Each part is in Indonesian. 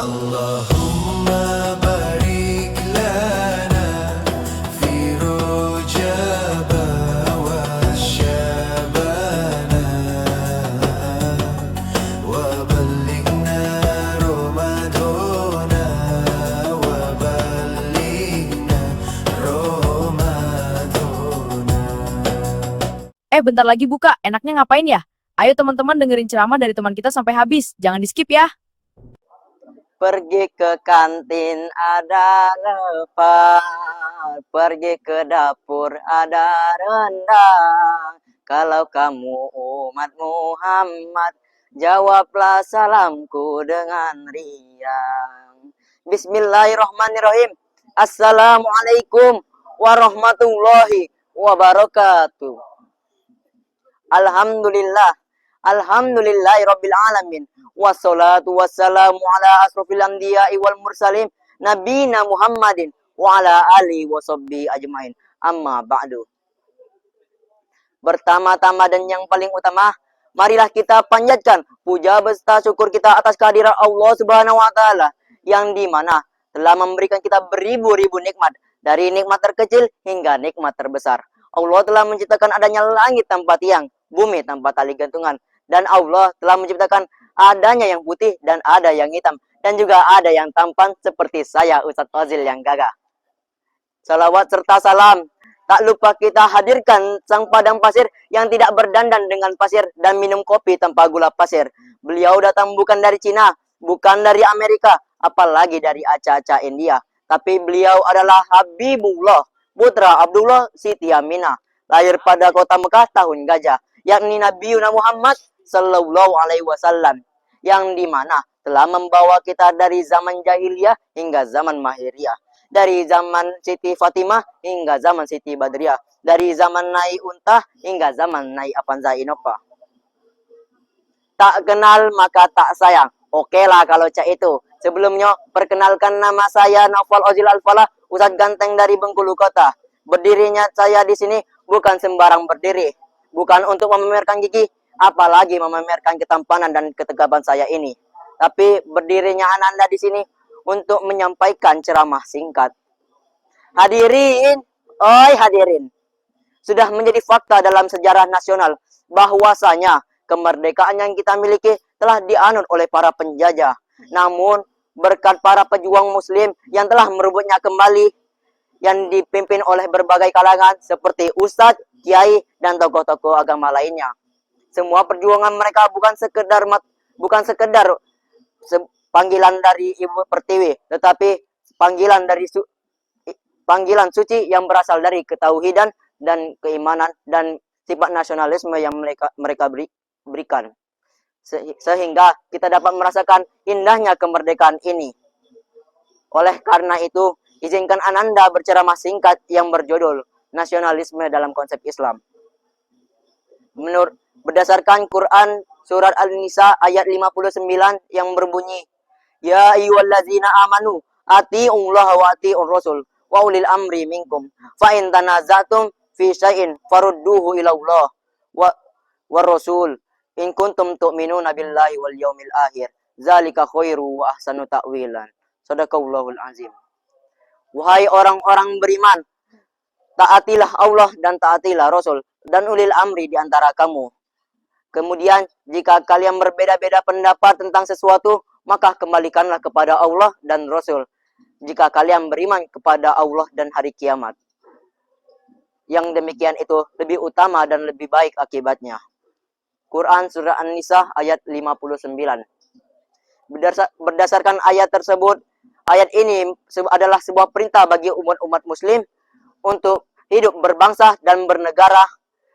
Allahumma barik lana fi Rajab wa Syabana wa ballighna Ramadana wa ballighna Ramadana. Bentar lagi buka. Enaknya ngapain ya? Ayo teman-teman dengerin ceramah dari teman kita sampai habis. Jangan di-skip ya. Pergi ke kantin ada lepar, pergi ke dapur ada rendang. Kalau kamu umat Muhammad, jawablah salamku dengan riang. Bismillahirrahmanirrahim. Assalamualaikum warahmatullahi wabarakatuh. Alhamdulillahirabbil alamin. Wassalatu wassalamu ala asrofil anbiya'i wal mursalin nabiyina Muhammadin wa ala alihi washabbihi ajmain. Amma ba'du. Pertama-tama dan yang paling utama, marilah kita panjatkan puja beserta syukur kita atas kehadiran Allah Subhanahu wa taala yang dimana telah memberikan kita beribu-ribu nikmat, dari nikmat terkecil hingga nikmat terbesar. Allah telah menciptakan adanya langit tanpa tiang, bumi tanpa tali gantungan, dan Allah telah menciptakan adanya yang putih dan ada yang hitam, dan juga ada yang tampan seperti saya, Ustadz Fazil yang gagah. Salawat serta salam tak lupa kita hadirkan sang padang pasir yang tidak berdandan dengan pasir dan minum kopi tanpa gula pasir. Beliau datang bukan dari Cina, bukan dari Amerika, apalagi dari Aceh India, tapi beliau adalah Habibullah, putra Abdullah Siti Aminah, lahir pada kota Mekah tahun gajah, yakni Nabi Muhammad Sallallahu Alaihi Wasallam, yang dimana telah membawa kita dari zaman jahiliyah hingga zaman mahiriyah, dari zaman Siti Fatimah hingga zaman Siti Badriah, dari zaman Nai Untah hingga zaman Nai Avanza Innova. Tak kenal maka tak sayang. Oke lah kalau cak itu. Sebelumnya perkenalkan, nama saya Naufal Ozil Al-Falah, Ustadz ganteng dari Bengkulu Kota. Berdirinya saya di sini bukan sembarang berdiri, bukan untuk memamerkan gigi, apalagi memamerkan ketampanan dan ketegapan saya ini. Tapi berdirinya Ananda di sini untuk menyampaikan ceramah singkat. Hadirin, oi hadirin. Sudah menjadi fakta dalam sejarah nasional bahwasanya kemerdekaan yang kita miliki telah dianut oleh para penjajah. Namun berkat para pejuang muslim yang telah merebutnya kembali, yang dipimpin oleh berbagai kalangan seperti ustadz, kiai, dan tokoh-tokoh agama lainnya. Semua perjuangan mereka bukan sekedar panggilan dari Ibu Pertiwi, tetapi panggilan suci yang berasal dari ketauhidan dan keimanan dan sifat nasionalisme yang mereka berikan. Sehingga kita dapat merasakan indahnya kemerdekaan ini. Oleh karena itu, izinkan Ananda berceramah singkat yang berjudul Nasionalisme dalam Konsep Islam. Berdasarkan Quran surat An-Nisa ayat 59 yang berbunyi, Ya ayyuhallazina amanu atiiullaha wa atiiur rasul wa ulil amri minkum fa in tanazatum fi syai'in farudduhu ila Allah wa rasul in kuntum tu'minuna billahi wal yaumil akhir zalika khairu wa ahsanu ta'wilan. Shadaqallahul azim. Wahai orang-orang beriman, taatilah Allah dan taatilah Rasul dan ulil amri di antara kamu. Kemudian, jika kalian berbeda-beda pendapat tentang sesuatu, maka kembalikanlah kepada Allah dan Rasul. Jika kalian beriman kepada Allah dan hari kiamat. Yang demikian itu lebih utama dan lebih baik akibatnya. Quran surah An-Nisa ayat 59. Berdasarkan ayat tersebut, ayat ini adalah sebuah perintah bagi umat-umat muslim untuk hidup berbangsa dan bernegara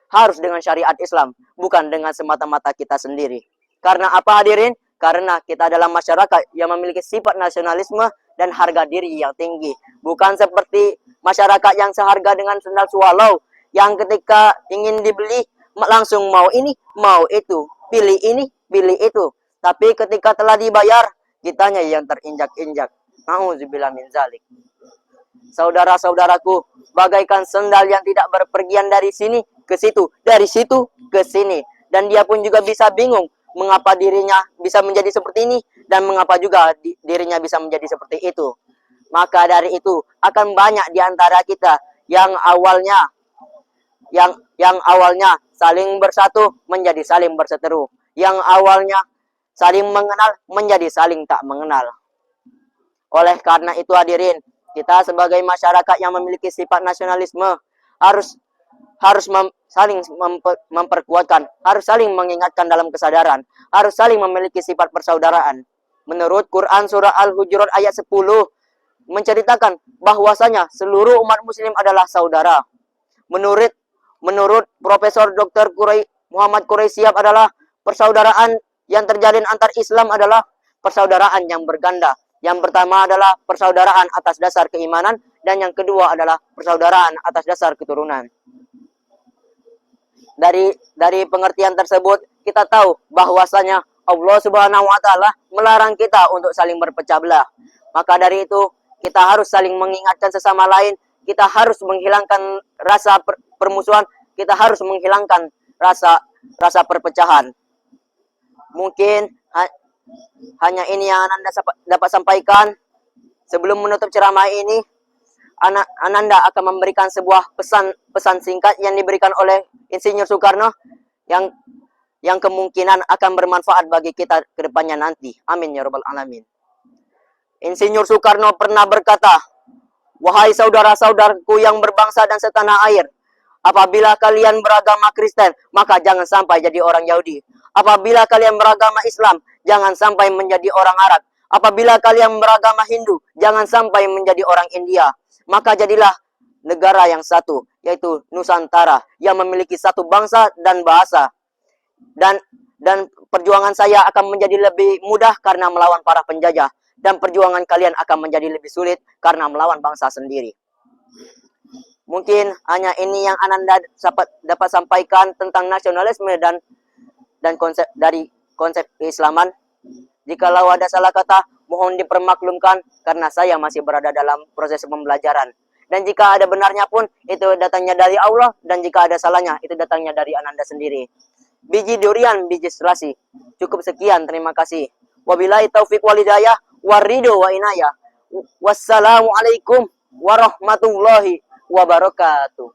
harus dengan syariat Islam, bukan dengan semata-mata kita sendiri. Karena apa hadirin? Karena kita adalah masyarakat yang memiliki sifat nasionalisme dan harga diri yang tinggi. Bukan seperti masyarakat yang seharga dengan sendal swallow, yang ketika ingin dibeli langsung mau ini, mau itu, pilih ini, pilih itu. Tapi ketika telah dibayar, kitanya yang terinjak-injak. Nauzubillah min zalik. Saudara-saudaraku, bagaikan sendal yang tidak berpergian dari sini ke situ, dari situ ke sini. Dan dia pun juga bisa bingung mengapa dirinya bisa menjadi seperti ini dan mengapa juga dirinya bisa menjadi seperti itu. Maka dari itu akan banyak di antara kita yang awalnya saling bersatu menjadi saling berseteru, yang awalnya saling mengenal menjadi saling tak mengenal. Oleh karena itu hadirin, kita sebagai masyarakat yang memiliki sifat nasionalisme harus saling memperkuatkan, harus saling mengingatkan dalam kesadaran, harus saling memiliki sifat persaudaraan. Menurut Quran surah Al-Hujurat ayat 10 menceritakan bahwasanya seluruh umat muslim adalah saudara. Menurut Profesor Dr. Muhammad Quraisyab adalah persaudaraan yang terjalin antar Islam adalah persaudaraan yang berganda. Yang pertama adalah persaudaraan atas dasar keimanan, dan yang kedua adalah persaudaraan atas dasar keturunan. Dari pengertian tersebut kita tahu bahwasanya Allah Subhanahu wa taala melarang kita untuk saling berpecah belah. Maka dari itu kita harus saling mengingatkan sesama lain, kita harus menghilangkan rasa permusuhan, kita harus menghilangkan rasa perpecahan. Mungkin hanya ini yang Ananda dapat sampaikan. Sebelum menutup ceramah ini, Ananda akan memberikan sebuah pesan singkat yang diberikan oleh Insinyur Soekarno yang kemungkinan akan bermanfaat bagi kita ke depannya nanti. Amin ya rabbal alamin. Insinyur Soekarno pernah berkata, "Wahai saudara-saudaraku yang berbangsa dan setanah air, apabila kalian beragama Kristen, maka jangan sampai jadi orang Yahudi. Apabila kalian beragama Islam, jangan sampai menjadi orang Arab. Apabila kalian beragama Hindu, jangan sampai menjadi orang India. Maka jadilah negara yang satu, yaitu Nusantara, yang memiliki satu bangsa dan bahasa. Dan perjuangan saya akan menjadi lebih mudah karena melawan para penjajah. Dan perjuangan kalian akan menjadi lebih sulit karena melawan bangsa sendiri." Mungkin hanya ini yang Ananda dapat sampaikan tentang nasionalisme dan konsep keislaman. Jikalau ada salah kata, mohon dipermaklumkan karena saya masih berada dalam proses pembelajaran. Dan jika ada benarnya pun, itu datangnya dari Allah. Dan jika ada salahnya, itu datangnya dari Ananda sendiri. Biji durian, biji selasi. Cukup sekian, terima kasih. Wabillahi taufiq walhidayah, warido wa inayah. Wassalamualaikum warahmatullahi wabarakatuh.